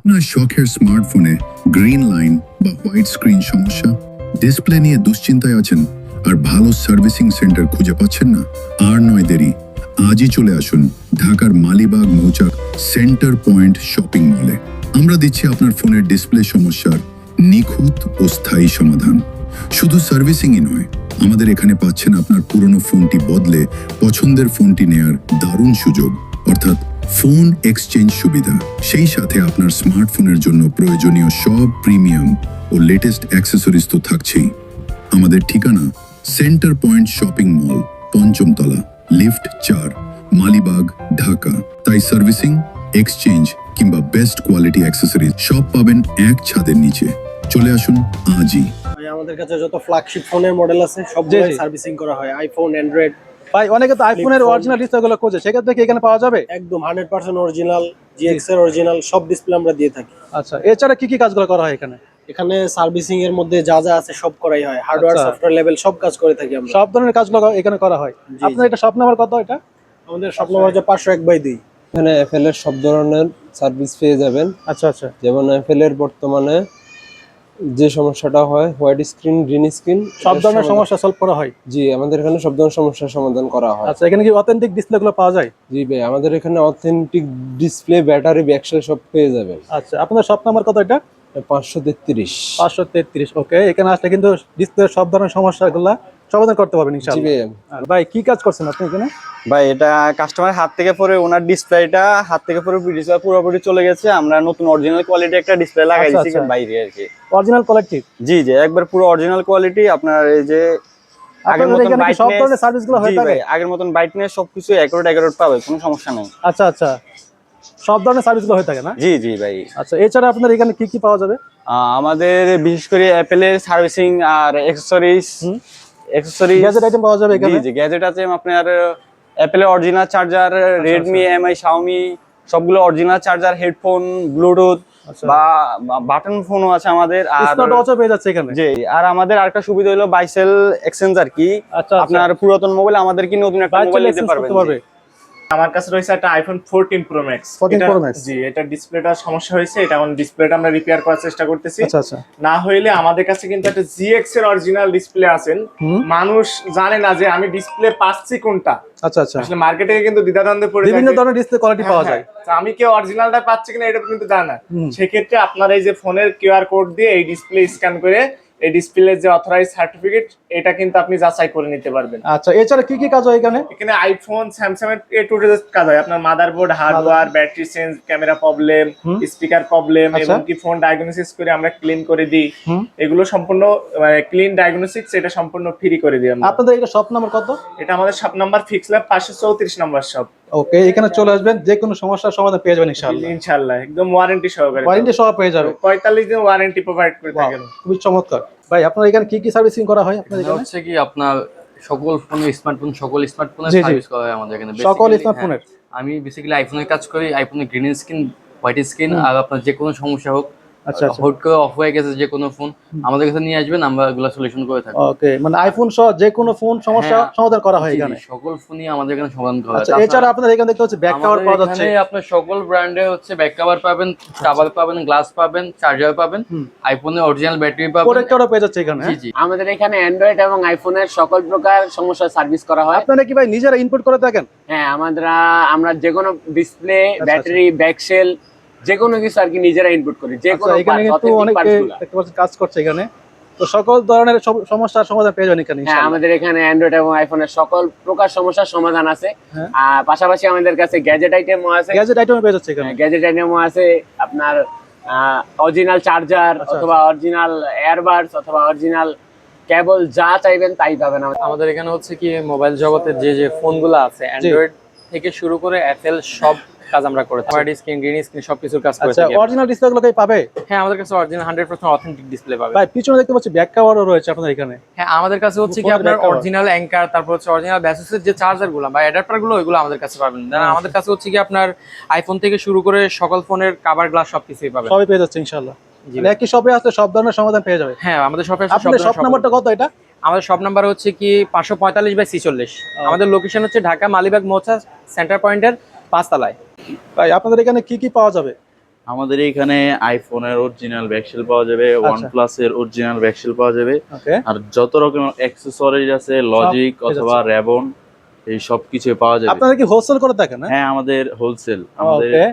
আপনার শখের স্মার্টফোনে গ্রিন লাইন বা হোয়াইট স্ক্রিন সমস্যা, ডিসপ্লে নিয়ে দুশ্চিন্তায় আছেন আর ভালো সার্ভিসিং সেন্টার খুঁজে পাচ্ছেন না? আর নয় দেরি, আজই চলে আসুন ঢাকার মালিবাগ মৌচাক সেন্টার পয়েন্ট শপিং মলে। আমরা দিচ্ছি আপনার ফোনের ডিসপ্লে সমস্যার নিখুঁত ও স্থায়ী সমাধান। শুধু সার্ভিসিংই নয়, আমাদের এখানে পাচ্ছেন আপনার পুরনো ফোনটি বদলে পছন্দের ফোনটি নেয়ার দারুণ সুযোগ, অর্থাৎ ফোন এক্সচেঞ্জ সুবিধা। সেই সাথে আপনার স্মার্টফোনের জন্য প্রয়োজনীয় সব প্রিমিয়াম ও লেটেস্ট অ্যাক্সেসরিজ তো থাকছেই। আমাদের ঠিকানা সেন্টার পয়েন্ট শপিং মল, পঞ্চমতলা, লিফট ৪, মালিবাগ, ঢাকা। তাই সার্ভিসিং, এক্সচেঞ্জ কিংবা বেস্ট কোয়ালিটি অ্যাক্সেসরিজ সব পাবেন এক ছাদের নিচে। চলে আসুন আজই। আমাদের কাছে যত ফ্ল্যাগশিপ ফোনের মডেল আছে সবগুলোই সার্ভিসিং করা হয়, আইফোন, অ্যান্ড্রয়েড। ভাই অনেকে তো আইফোনের অরিজিনাল ডিসপ্লেগুলো খোঁজে, সেক্ষেত্রে কি এখানে পাওয়া যাবে? একদম 100% অরিজিনাল, জিএক্স এর অরিজিনাল সব ডিসপ্লে আমরা দিয়ে থাকি। আচ্ছা, এছাড়া কি কি কাজগুলো করা হয় এখানে? এখানে সার্ভিসিং এর মধ্যে যা যা আছে সব করাই হয়, হার্ডওয়্যার সফটওয়্যার লেভেল সব কাজ করে থাকি আমরা। সব ধরনের কাজগুলো এখানে করা হয়। আপনার এটা শপ নাম্বার কত? এটা আমাদের শপ নাম্বার হচ্ছে 501/2। এখানে এফএল এর সব ধরনের সার্ভিস পেয়ে যাবেন। আচ্ছা আচ্ছা, যেমন এফএল এর বর্তমানে যে সমস্যাটা হয়, হোয়াইট স্ক্রিন, গ্রিন স্ক্রিন, সব ধরনের সমস্যা সলভ করা হয়। জি, আমাদের এখানে সব ধরনের সমস্যার সমাধান করা হয়। আচ্ছা, এখানে কি অথেন্টিক ডিসপ্লেগুলো পাওয়া যায়? জি ভাই, আমাদের এখানে অথেন্টিক ডিসপ্লে, ব্যাটারি, ব্যাকসেল সব পেয়ে যাবেন। আচ্ছা, আপনাদের শপ নাম্বার কত? এটা 533। 533। ওকে, এখানে আসলে কিন্তু ডিসপ্লের সব ধরনের সমস্যাগুলো সমাধান করতে পারবেন জি ইনশাআল্লাহ। ভাই। আর ভাই কি কাজ করছেন আপনি এখানে? ভাই এটা কাস্টমার হাত থেকে পরে ওনার ডিসপ্লেটা হাত থেকে পরে ডিসপ্লে পুরোপুরি চলে গেছে। আমরা নতুন অরিজিনাল কোয়ালিটি একটা ডিসপ্লে লাগাই আচ্ছা, দিয়েছি আচ্ছা। বাইরে আর কি। Original quality? জি জি, একবার পুরো অরিজিনাল কোয়ালিটি। আপনার এই যে আগের আপনাদের মতন এখানে কি সব ধরনের সার্ভিসগুলো হয়ে জি থাকে? ভাই, আগের মতন ব্রাইটনেস সবকিছু অ্যাকুরেট পাবে, কোনো সমস্যা নেই। আচ্ছা আচ্ছা, সব ধরনের সার্ভিসগুলো হয়ে থাকে না? জি জি ভাই। আচ্ছা, এছাড়া আপনাদের এখানে কি কি পাওয়া যাবে? আমাদের বিশেষ করে অ্যাপেলের সার্ভিসিং আর অ্যাকসেসরিজ গ্যাজেট আইটেম পাওয়া যাবে এখানে? জি জি, গ্যাজেট আছে আপনার অ্যাপেলের original charger, Redmi, MI, Xiaomi সবগুলো অরিজিনাল চার্জার, হেডফোন, ব্লুটুথ বা বাটন ফোনও আছে আমাদের। আর স্মার্ট ওয়াচও পেয়ে যাচ্ছে এখানে? জি, আর আমাদের আরেকটা সুবিধা হলো বাইসেল এক্সচেঞ্জ আর কি। আচ্ছা, আপনার পুরাতন মোবাইল আমাদের কি নতুন একটা মোবাইল নিতে পারবেন। আমার কাছে রয়েছে একটা iPhone 14 Pro Max। 14 Pro Max? জি, এটা ডিসপ্লেটা সমস্যা হয়েছে, এটা এখন ডিসপ্লেটা আমরা রিপেয়ার করার চেষ্টা করতেছি। আচ্ছা আচ্ছা, না হইলে আমাদের কাছে কিন্তু একটা GX এর অরিজিনাল ডিসপ্লে আছেন, মানুষ জানে না যে আমি ডিসপ্লে পাচ্ছি কোনটা। আচ্ছা আচ্ছা, আসলে মার্কেটে কিন্তু দ্বিধাদ্বন্দ্বে পড়ে বিভিন্ন থাকে। ধরনের ডিসপ্লে কোয়ালিটি পাওয়া যায়। তো আমি কি অরিজিনালটা পাচ্ছি কিনা এটা কিন্তু জানা না। সেক্ষেত্রে আপনার এই যে ফোনের কিউআর কোড দিয়ে এই ডিসপ্লে স্ক্যান করে এই ডিসপ্লের যে অথরাইজ সার্টিফিকেট এটা কিন্তু আপনি যাচাই করে নিতে পারবেন। আচ্ছা, এছাড়া কি কি কাজ হয় এখানে? এখানে আইফোন, স্যামসাং এর A to Z কাজ হয়। আপনার motherboard, hardware, battery change, camera problem, speaker problem, এবং কি ফোন ডায়াগনোসিস করে আমরা ক্লিন করে দিই। এগুলো সম্পূর্ণ ক্লিন ডায়াগনোসিস, এটা সম্পূর্ণ ফ্রি করে দিই আমরা। আপনাদের এটা শপ নাম্বার কত? এটা আমাদের শপ নাম্বার ফিক্স ল্যাব 534 নম্বর শপ। ওকে, এখানে চলে আসবেন, যে কোনো সমস্যার সমাধান পেয়ে যাবেন ইনশাআল্লাহ। ইনশাআল্লাহ একদম ওয়ারেন্টি সহকারে, ওয়ারেন্টি সহ পেয়ে যাবেন। 45 দিন ওয়ারেন্টি প্রোভাইড করে থাকেন। খুবই চমৎকার। ভাই আপনার এখানে কি কি সার্ভিসিং করা হয়? আপনাদের এখানে হচ্ছে কি আপনার সকল স্মার্টফোনের জি, জি। সার্ভিস করা হয় আমাদের এখানে। সকল Basically, স্মার্টফোনের? হ্যাঁ, আমি বেসিক্যালি আইফোনের কাজ করি। আইফোনের গ্রিন স্ক্রিন, হোয়াইট স্ক্রিন, আর আপনার যে কোনো সমস্যা হোক, আচ্ছা আচ্ছা, হুট করে অফ হয়ে গেছে যে কোনো ফোন, আমাদের কাছে নিয়ে আসবেন, আমরা এগুলো সলিউশন করে থাকি। ওকে, মানে আইফোন সহ যে কোনো ফোন সমস্যা হ্যাঁ, সমাধান করা হয় জি, জি, এখানে? সকল ফোনই আমাদের এখানে সমাধান করা হয়। আচ্ছা, এছাড়া আপনাদের এখানে দেখতে হচ্ছে ব্যাক কভার পাওয়া যাচ্ছে। এখানে আপনার সকল ব্র্যান্ডের হচ্ছে ব্যাক কভার পাবেন, কভার পাবেন, গ্লাস পাবেন, চার্জার পাবেন, আইফোনের অরিজিনাল ব্যাটারি পাবেন, প্রোটেক্টরও পেয়ে যাচ্ছে এখানে? জি জি। আমাদের এখানে অ্যান্ড্রয়েড এবং আইফোনের সকল প্রকার সমস্যার সার্ভিস করা হয়। আপনারা কি ভাই নিজেরা ইনপুট করে থাকেন? হ্যাঁ, আমরা যে কোনো ডিসপ্লে, ব্যাটারি, ব্যাকসেল যে কোনো কিছু আর কি নিজেরা ইনপুট করি, যে কোনো আচ্ছা, এখানে কিন্তু অনেকে দেখতে পাচ্ছেন কাজ করছে এখানে, তো সকল ধরনের সমস্যার সমাধান পেয়ে যাবেন এখানে হ্যাঁ, ইনশাআল্লাহ। আমাদের এখানে অ্যান্ড্রয়েড এবং আইফোনের সকল প্রকার সমস্যার সমাধান আছে। হ্যাঁ। আর পাশাপাশি আমাদের কাছে গ্যাজেট আইটেমও আছে। গ্যাজেট আইটেমও পেয়ে যাচ্ছে এখানে? গ্যাজেট আইটেমও আছে আপনার অরিজিনাল চার্জার অথবা অরিজিনাল এয়ারবাডস অথবা অরিজিনাল কেবল, যা চাইবেন তাই পাবেন। আমাদের এখানে হচ্ছে কি মোবাইল জগতের যে ফোনগুলো আছে, অ্যান্ড্রয়েড থেকে শুরু করে অ্যাপেল সব কাজ আমরা করে থাকি। হোয়াইট স্ক্রিন, গ্রিন স্ক্রিন সবকিছুর কাজ করে আচ্ছা, থাকি। অরিজিনাল ডিসপ্লেগুলো কি পাবে? হ্যাঁ, আমাদের কাছে অরিজিনাল 100% অথেন্টিক ডিসপ্লে পাবে। ভাই পিছনে দেখতে পাচ্ছি ব্যাক কভারও রয়েছে আপনাদের এখানে? হ্যাঁ, আমাদের কাছে হচ্ছে কি ফোনের আপনার back cover। অরিজিনাল অ্যাঙ্কার, তারপর হচ্ছে অরিজিনাল ব্যাসেসের যে চার্জারগুলো বা অ্যাডাপ্টারগুলো, ওইগুলো আমাদের কাছে পাবেন। আমাদের কাছে হচ্ছে কি আপনার আইফোন থেকে শুরু করে সকল ফোনের কভার, গ্লাস সবকিছুই পাবেন। সবই পেয়ে যাচ্ছে ইনশাআল্লাহ। মানে একই শপে আসলে সব ধরনের সমাধান পেয়ে যাবে? হ্যাঁ, আমাদের শপে আপনাদের শপ নাম্বারটা কত এটা? আমাদের শপ নাম্বার হচ্ছে কি 545/46। আমাদের লোকেশন হচ্ছে ঢাকা মালিবাগ মৌচা সেন্টার পয়েন্টের 5 তলায়। ভাই আপনাদের এখানে কি কি পাওয়া যাবে? আমাদের এখানে আইফোনের অরিজিনাল ব্যাকসেল পাওয়া যাবে, OnePlus এর অরিজিনাল ব্যাকসেল পাওয়া যাবে, ওকে আর যত রকম অ্যাক্সেসরিজ আছে লজিক অথবা র্যাবন এই সব কিছু পাওয়া যাবে। আপনারা কি হোলসেল করে থাকেন? হ্যাঁ আমাদের হোলসেল, আমাদের ওকে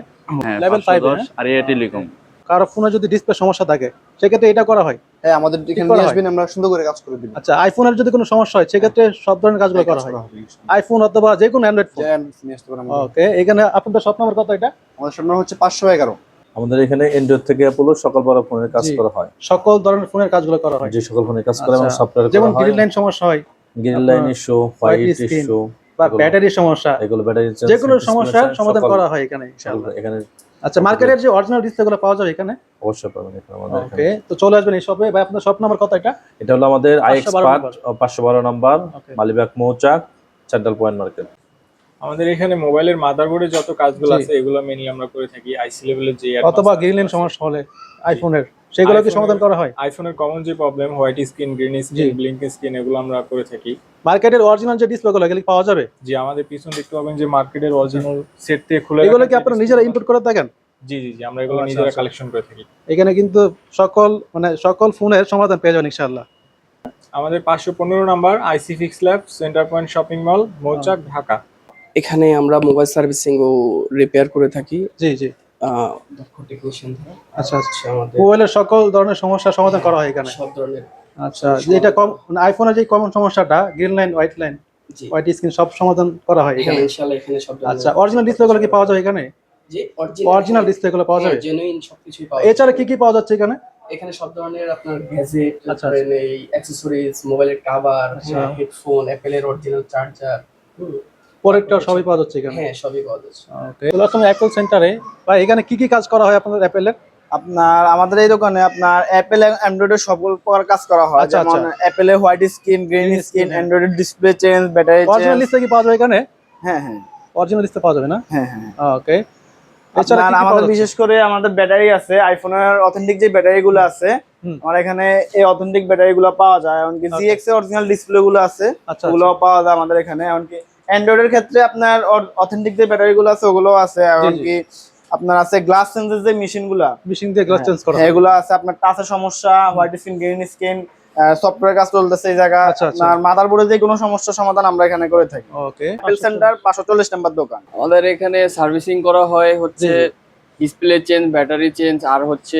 হ্যাঁ Level 5 510 আর এয়ার টেলিকম। কারো ফোনে যদি ডিসপ্লে সমস্যা থাকে সেক্ষেত্রে এটা করা হয়? হ্যাঁ আমাদের এখানে করা নিয়ে হয়? আসবেন, আমরা সুন্দর করে কাজ করে দিব। আচ্ছা, আইফোনের যদি কোনো সমস্যা হয় সেক্ষেত্রে সব ধরনের কাজগুলো করা হয়? আইফোন অথবা যে কোনো অ্যান্ড্রয়েড ফোন? নিয়ে আসতে পারেন আমাদের। ওকে, এখানে আপনাদের শপ নাম্বার কত এটা? আমাদের সামনে হচ্ছে 511। আমাদের এখানে অ্যান্ড্রয়েড থেকে অ্যাপোলো সকল বড় ফোনের কাজ জি। করা হয়। সকল ধরনের ফোনের কাজগুলো করা হয়? যে সকল ফোনের কাজ করে এবং আচ্ছা, সফটওয়্যার যেমন করা হয়। গ্রিন লাইন সমস্যা হয়, green line issue, white screen issue বা ব্যাটারির সমস্যা, এগুলো ব্যাটারি যে কোনো সমস্যার সমাধান করা হয় এখানে ইনশাআল্লাহ। এখানে আচ্ছা, মার্কেটের যে অরিজিনাল ডিসপ্লেগুলো পাওয়া যাবে এখানে? অবশ্যই পাবেন এখানে আমাদের ওকে, এখানে। তো চলে আসবেন এই শপে। ভাই আপনার শপ নাম্বার কত এটা? এটা হলো আমাদের 512 iExpert 512 নাম্বার, ওকে। মালিবাগ মৌচাক, সেন্ট্রাল পয়েন্ট মার্কেট। আমাদের এখানে মোবাইলের মাদারবোর্ডে যত কাজগুলো জি। আছে এগুলো মেইনলি আমরা করে থাকি। আইসি লেভেলের যে অথবা গ্রিন লাইন সমস্যা হলে আইফোনের, সেগুলো কি সমাধান করা হয়? আইফোনের কমন যে problem white screen, green screen, blink screen, এগুলো আমরা করে থাকি। মার্কেটের অরিজিনাল যে ডিসপ্লেগুলো এগুলো কি পাওয়া যাবে? জি, আমাদের পিছন দেখতে পাবেন যে মার্কেটের অরিজিনাল সেট থেকে খুলে এগুলো রাখা কি যে আপনারা display নিজেরা গুলো- ইম্পোর্ট করে থাকেন? জি জি জি, আমরা এগুলো আচ্ছা, নিজেরা আচ্ছা। কালেকশন করে থাকি। এখানে কিন্তু সকল সকল ফোনের সমাধান পেয়ে যাবেন ইনশাআল্লাহ। আমাদের 515 number IC fix lab, center point shopping mall, Mouchak, Dhaka. এখানে আমরা মোবাইল সার্ভিসিং ও রিপেয়ার করে থাকি। জি জি, দক্ষ টেকনিশিয়ান দ্বারা। আচ্ছা আচ্ছা, আমাদের মোবাইলের সকল ধরনের সমস্যার সমাধান করা হয় এখানে? সব ধরনের। আচ্ছা, যেটা কম আইফোনের যে কমন সমস্যাটা গ্রিন লাইন, হোয়াইট লাইন, জি। হোয়াইট স্ক্রিন সব সমাধান করা হয় হ্যাঁ, এখানে? ইনশাআল্লাহ এখানে সব ধরনের। আচ্ছা, অরিজিনাল ডিসপ্লেগুলো কি পাওয়া যাবে এখানে? জি, অরিজিনাল ডিসপ্লেগুলো পাওয়া যাবে? জেনুইন সবকিছুই পাওয়া এছাড়া কি কি পাওয়া যাচ্ছে এখানে? এখানে সব ধরনের আপনার গ্যাজেট, আচ্ছা, এই অ্যাকসেসরিজ, মোবাইলের কভার, আচ্ছা। হেডফোন, অ্যাপেলের অরিজিনাল চার্জার, প্রোডাক্টটা সবই পাওয়া যাচ্ছে এখানে? হ্যাঁ সবই পাওয়া যাচ্ছে। ওকে, চলে আসুন অ্যাপল সেন্টারে। ভাই এখানে কি কি কাজ করা হয় আপনাদের অ্যাপেলের? আপনার আমাদের এই দোকানে আপনার অ্যাপেল অ্যান্ড্রয়েডের সকল প্রকার কাজ করা হয়। আচ্ছা, যেমন আচ্ছা। অ্যাপেলের হোয়াইট স্ক্রিন, গ্রিন স্ক্রিন, অ্যান্ড্রয়েডের display change, battery original change. Display কি পাওয়া যাবে এখানে? হ্যাঁ হ্যাঁ অরিজিনাল ডিসপ্লে পাওয়া যাবে না? হ্যাঁ হ্যাঁ। ওকে, এছাড়া আপনার কি কি আমাদের পাওয়া যাচ্ছে? বিশেষ করে আমাদের ব্যাটারি আছে, আইফোনের অথেন্টিক যে ব্যাটারি গুলো আছে হুম। আমার এখানে এই অথেন্টিক ব্যাটারি গুলো পাওয়া যায়। এমনকি Okay. জিএক্স এর অরিজিনাল ডিসপ্লে গুলো আছে, আচ্ছা, ওগুলো পাওয়া যায় আমাদের এখানে। এমনকি অ্যান্ড্রয়েডের ক্ষেত্রে আপনার অথেন্টিক যে ব্যাটারি গুলো আছে ওগুলো আছে। এমনকি আপনার আছে গ্লাস চেঞ্জের যে মেশিন গুলা, মেশিন দিয়ে গ্লাস চেঞ্জ করা হয়? হ্যাঁ, এগুলো আছে। আপনার টাচের সমস্যা, white screen, green screen, software কাজ চলতেছে এই জায়গা। আচ্ছা, আচ্ছা। আপনার মাদারবোর্ডে যে কোনো সমস্যার সমাধান আমরা এখানে করে থাকি। ওকে, অ্যাপেল সেন্টার 540 নাম্বার দোকান। আমাদের এখানে সার্ভিসিং করা হয় হচ্ছে ডিসপ্লে চেঞ্জ, ব্যাটারি চেঞ্জ, আর হচ্ছে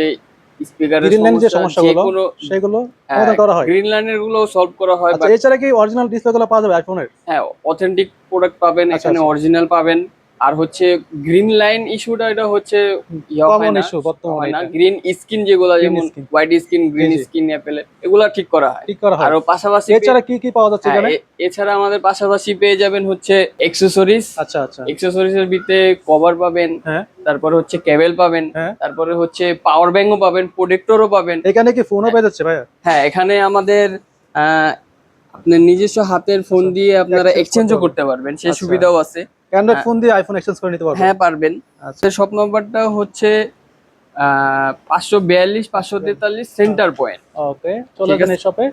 স্পিকারের গ্রিন লাইন যে সমস্যা, সমস্যাগুলো সেগুলো সমাধান করা হয়? গ্রিন লাইনের গুলো সলভ করা হয়। আচ্ছা, এছাড়া কি অরিজিনাল ডিসপ্লেগুলো পাওয়া যাবে আইফোনের? হ্যাঁ, অথেন্টিক প্রোডাক্ট পাবেন আচ্ছা, এখানে, আচ্ছা। অরিজিনাল পাবেন। আর হচ্ছে গ্রিন লাইন ইস্যুটা, এটা হচ্ছে কমন ইস্যু বর্তমানে এটা। গ্রিন স্ক্রিন যেগুলো, Green যেমন screen। হোয়াইট স্ক্রিন, গ্রিন জি, জি। স্ক্রিন, অ্যাপেলের এগুলা ঠিক করা হয়। ঠিক করা হয়। আর পাশাপাশি এছাড়া কি কি পাওয়া যাচ্ছে হ্যাঁ, এখানে? এছাড়া আমাদের পাশাপাশি পেয়ে যাবেন হচ্ছে অ্যাক্সেসরিজ। আচ্ছা আচ্ছা, অ্যাক্সেসরিজ এর ভিতরে কভার পাবেন, হ্যাঁ তারপরে হচ্ছে কেবল পাবেন, হ্যাঁ। তারপরে হচ্ছে পাওয়ার ব্যাংকও পাবেন, প্রোটেক্টরও পাবেন। এখানে কি ফোনও পেয়ে যাচ্ছে ভাইয়া? হ্যাঁ, এখানে আমাদের আপনার নিজস্ব হাতের ফোন দিয়ে আপনারা Exchange এক্সচেঞ্জও করতে করতে পারবেন, সেই আচ্ছা। সুবিধাও আছে। অ্যান্ড্রয়েড ফোন দিয়ে আইফোন এক্সচেঞ্জ করে নিতে পারবে? হ্যাঁ পারবেন। আচ্ছা। শপ নাম্বারটা হচ্ছে 542 543 সেন্টার পয়েন্ট। ওকে, চলে আসবেন এই শপে।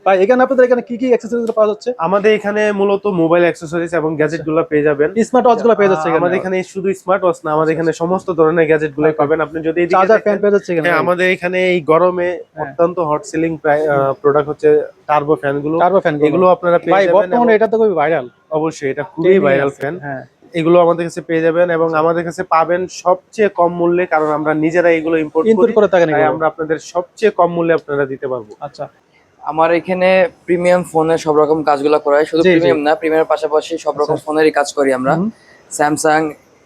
ভাই এখানে আপনাদের এখানে কি কি অ্যাকসেসরিজ পাওয়া যাচ্ছে? আমাদের এখানে মূলত মোবাইল অ্যাকসেসরিজ এবং গ্যাজেট গুলো পেয়ে যাবেন। স্মার্ট ওয়াচ গুলো পেয়ে যাচ্ছে এখানে? আমাদের এখানে শুধু স্মার্ট ওয়াচ না, আমাদের এখানে সমস্ত ধরনের গ্যাজেট গুলো পাবেন। আপনি যদি চার্জার ফ্যান পেয়ে যাচ্ছে এখানে? হ্যাঁ, আমাদের এখানে এই গরমে অত্যন্ত হট সেলিং প্রোডাক্ট হচ্ছে টার্বো ফ্যান গুলো। টার্বো ফ্যান এগুলো আপনারা পেয়ে ভাই যাবেন। বর্তমানে এটা তো খুবই ভাইরাল। অবশ্যই এটা খুবই ভাইরাল ফ্যান। হ্যাঁ, এগুলো আমাদের কাছে পেয়ে যাবেন এবং আমাদের কাছে পাবেন সবচেয়ে কম মূল্যে, কারণ আমরা নিজেরা এগুলো ইম্পোর্ট করে থাকেন তাই এগুলো? আমরা আপনাদের সবচেয়ে কম মূল্যে আপনারা দিতে পারবো। আচ্ছা, আমার এখানে প্রিমিয়াম ফোনের সব রকম কাজগুলো করা হয়। শুধু জি, জি। প্রিমিয়াম না, প্রিমিয়ামের পাশাপাশি সব রকম ফোনেরই কাজ করি আমরা। স্যামসাং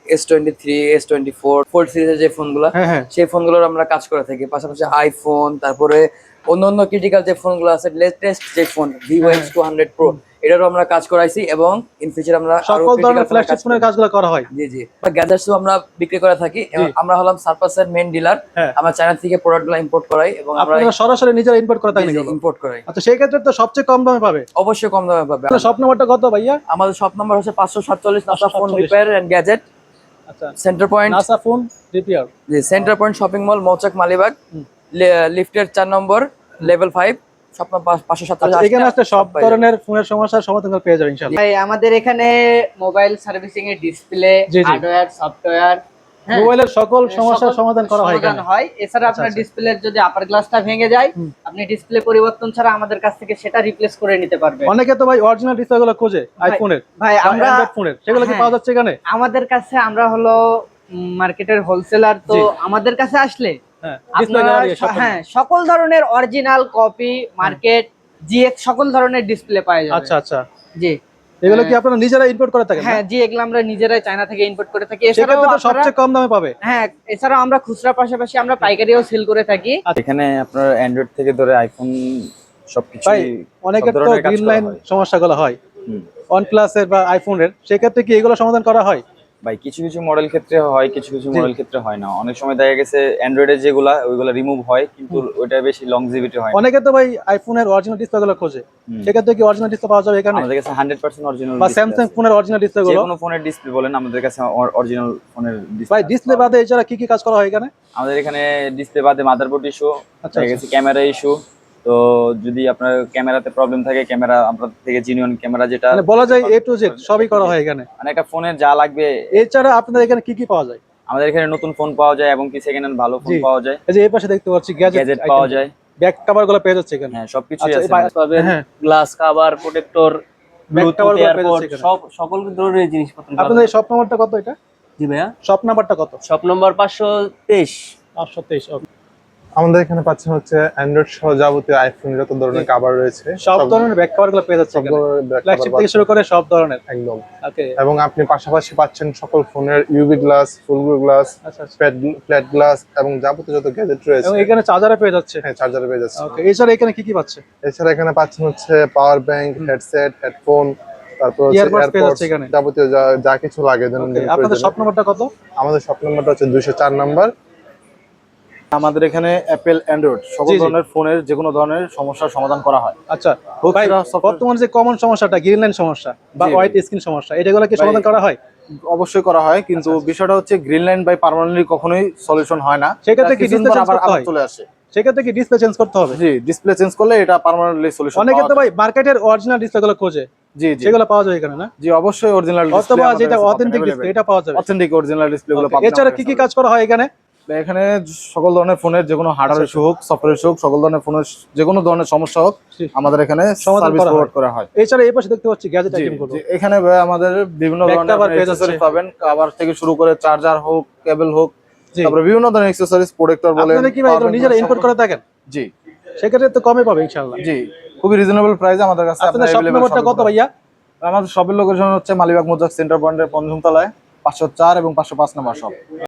S23, S24 4 সিরিজের যে ফোনগুলো, হ্যাঁ হ্যাঁ, সেই ফোনগুলোর আমরা কাজ করে থাকি। পাশাপাশি আইফোন, তারপরে অন্য ক্রিটিক্যাল যে ফোনগুলো আছে, লেটেস্ট যে ফোন Vivo X200 Pro, এটারও আমরা কাজ করাইছি এবং ইন ফিউচার আমরা আরো সকল ধরনের critical ফ্ল্যাগশিপ ফোনের কাজগুলো করা হয়? জি জি, গ্যাজেটসও আমরা বিক্রি করে থাকি। আমরা হলাম সারপাসের মেইন ডিলার। হ্যাঁ। আমরা চায়না থেকে প্রোডাক্টগুলো ইম্পোর্ট করাই এবং আমরা আপনারা সরাসরি নিজেরা ইম্পোর্ট করে থাকেন এগুলো? ইম্পোর্ট করাই। আচ্ছা, সেই ক্ষেত্রে তো সবচেয়ে কম দামে পাবে? অবশ্যই কম দামে পাবে। শপ নাম্বারটা কত ভাইয়া? আমাদের শপ নাম্বার হচ্ছে 547 NASA phone repair and gadget, আচ্ছা, center point NASA phone repair, জি, center point shopping mall, Mouchak, Malibagh, লিফটের 4 নম্বর, লেভেল 5, শপ নাম্বার 547। এখানে আসলে সব ধরনের ফোনের সমস্যার সমাধান পেয়ে যাবেন ইনশাআল্লাহ। ভাই আমাদের এখানে মোবাইল সার্ভিসিং এর ডিসপ্লে, জি, জি। হার্ডওয়্যার, সফটওয়্যার হ্যাঁ, মোবাইলের সকল সমস্যার সমাধান করা হয় সমাধান হয়। এছাড়া আপনার ডিসপ্লের যদি আপার গ্লাসটা ভেঙে যায়, আপনি ডিসপ্লে পরিবর্তন ছাড়া আমাদের কাছ থেকে সেটা রিপ্লেস করে নিতে পারবেন। অনেকে তো ভাই অরিজিনাল ডিসপ্লেগুলো খোঁজে আইফোনের, ভাই আমরা অ্যান্ড্রয়েড ফোনের, সেগুলো কি পাওয়া যাচ্ছে এখানে? আমাদের কাছে আমরা হলো মার্কেটের হোলসেলার, তো আমাদের কাছে আসলে আপনারা সকল ধরনের অরিজিনাল কপি, মার্কেট, জিএক্স সকল ধরনের ডিসপ্লে পাওয়া যাবে। আচ্ছা আচ্ছা, জি। এগুলো কি আপনারা নিজেরা ইম্পোর্ট করে থাকেন? হ্যাঁ জি, এগুলো আমরা নিজেরাই চায়না থেকে ইম্পোর্ট করে থাকি। এছাড়াও তো সবচেয়ে কম দামে পাবে। হ্যাঁ, এছাড়াও আমরা খুচরা পাশাপাশি আমরা পাইকারিও সেল করে থাকি। এখানে আপনার অ্যান্ড্রয়েড থেকে ধরে আইফোন সবকিছু, ভাই অনেকের তো গ্রিন লাইন সমস্যাগুলো হয় OnePlus এর বা আইফোনের, সেক্ষেত্রে কি এগুলো সমাধান করা হয়? ভাই কিছু কিছু মডেল ক্ষেত্রে হয়, কিছু কিছু মডেল ক্ষেত্রে হয় না। অনেক সময় দেখা গেছে অ্যান্ড্রয়েডের যেগুলা ওইগুলা রিমুভ হয়, কিন্তু ওইটা বেশি লংজিভিটি হয় না। অনেকে তো ভাই আইফোনের অরিজিনাল ডিসপ্লেগুলো খোঁজে, সেক্ষেত্রে কি অরিজিনাল ডিসপ্লে পাওয়া যাবে এখানে? আমাদের কাছে 100% অরিজিনাল বা স্যামসাং ফোনের অরিজিনাল ডিসপ্লেগুলো, যে কোনো ফোনের ডিসপ্লে বলেন আমাদের কাছে অরিজিনাল ফোনের ডিসপ্লে। ভাই ডিসপ্লে বাদে এছাড়া কি কি কাজ করা হয় এখানে? আমাদের এখানে ডিসপ্লে বাদে মাদারবোর্ড ইস্যু, দেখা গেছে ক্যামেরা ইস্যু। তো যদি আপনার ক্যামেরাতে প্রবলেম থাকে, ক্যামেরা আপনাদের থেকে জেনুইন ক্যামেরা যেটা মানে বলা যায় A to Z সবই করা হয় এখানে। মানে একটা ফোনের যা লাগবে। এছাড়া আপনাদের এখানে কি কি পাওয়া যায়? আমাদের এখানে নতুন ফোন পাওয়া যায় এবং কি সেকেন্ড হ্যান্ড ভালো ফোন পাওয়া যায়। এই যে এই পাশে দেখতে পাচ্ছি গ্যাজেট পাওয়া যায়, ব্যাক কভারগুলো পেয়ে যাচ্ছে এখানে। হ্যাঁ সবকিছুই আছে। পাবেন glass cover, protector, Bluetooth, AirPod, সব সকল ধরনের জিনিসপত্র। আপনাদের এই শপ নাম্বারটা কত এটা? জি ভাইয়া, শপ নাম্বারটা কত? Shop number 523। 523। আমাদের এখানে পাচ্ছেন হচ্ছে অ্যান্ড্রয়েড সহ যাবতীয় আইফোন যত ধরনের কভার রয়েছে, সব ধরনের ব্যাক কভারগুলো পেয়ে যাচ্ছে এখানে, ফ্ল্যাগশিপ থেকে শুরু করে সব ধরনের একদম। ওকে, এবং আপনি পাশাপাশি পাচ্ছেন সকল ফোনের ইউভি গ্লাস, ফুল গ্লাস, ফ্ল্যাট গ্লাস এবং যাবতীয় যত গ্যাজেট রয়েছে। এবং এখানে চার্জারে পেয়ে যাচ্ছে। হ্যাঁ, চার্জারে পেয়ে যাচ্ছে। ওকে, এছাড়া এখানে কি কি পাচ্ছে? এছাড়া এখানে পাচ্ছেন হচ্ছে পাওয়ার ব্যাংক, হেডসেট, হেডফোন, তারপর ইয়ারবাডস পেয়ে যাচ্ছে এখানে, যাবতীয় যা কিছু লাগে। আপনাদের শপ নাম্বারটা কত? আমাদের শপ নাম্বারটা হচ্ছে 204 নাম্বার। আমাদের এখানে অ্যাপেল, অ্যান্ড্রয়েড সকল ধরনের ফোনের যে কোনো ধরনের সমস্যার সমাধান করা হয়। আচ্ছা ভাই, বর্তমানে যে কমন সমস্যাটা গ্রিন লাইন সমস্যা বা হোয়াইট স্ক্রিন সমস্যা, এটাগুলো কি সমাধান করা হয়? অবশ্যই করা হয়, কিন্তু বিষয়টা হচ্ছে গ্রিন লাইন বাই পার্মানেন্টলি কখনোই সলিউশন হয় না। সেক্ষেত্রে কি ডিসপ্লে চেঞ্জ করতে হয়? চলে আসে। সেক্ষেত্রে কি ডিসপ্লে চেঞ্জ করতে হবে? জি, ডিসপ্লে চেঞ্জ করলে এটা পার্মানেন্টলি সলিউশন। অনেকে তো ভাই মার্কেটের অরিজিনাল ডিসপ্লেগুলো খোঁজে, জি সেগুলো পাওয়া যায় এখানে না? জি অবশ্যই, অরিজিনাল ডিসপ্লে অথবা যেটা অথেন্টিক ডিসপ্লে এটা পাওয়া যাবে। অথেন্টিক অরিজিনাল ডিসপ্লেগুলো পাবেন। এছাড়া কি কি কাজ করা হয় এখানে? এখানে সকল ধরনের ফোনের যে কোনো হার্ডওয়্যার ইস্যু হোক, সফটওয়্যার ইস্যু হোক, সকল ধরনের ফোনের যে কোনো ধরনের সমস্যা হোক আমাদের এখানে সার্ভিস প্রোভাইড করা হয়। এছাড়া এই পাশে দেখতে পাচ্ছি গ্যাজেট আইটেমগুলো, এখানে আমাদের বিভিন্ন ধরনের অ্যাকসেসরিজ পাবেন, কভার থেকে শুরু করে চার্জার হোক, কেবল হোক, তারপরে বিভিন্ন ধরনের অ্যাকসেসরিজ, প্রোটেক্টর বলেন। আপনারা কি ভাই এগুলো নিজেরা ইম্পোর্ট করে থাকেন? জি, সেক্ষেত্রে তো কমে পাবে ইনশাআল্লাহ। জি, খুবই রিজনেবল প্রাইসে আমাদের কাছে আপনাদের শপ নাম্বারটা কত ভাইয়া? আমাদের শপের লোকেশন হচ্ছে মালিবাগ মোজাক সেন্টার পয়েন্টের ৫ম তলায় 504 এবং 505 নম্বর শপ।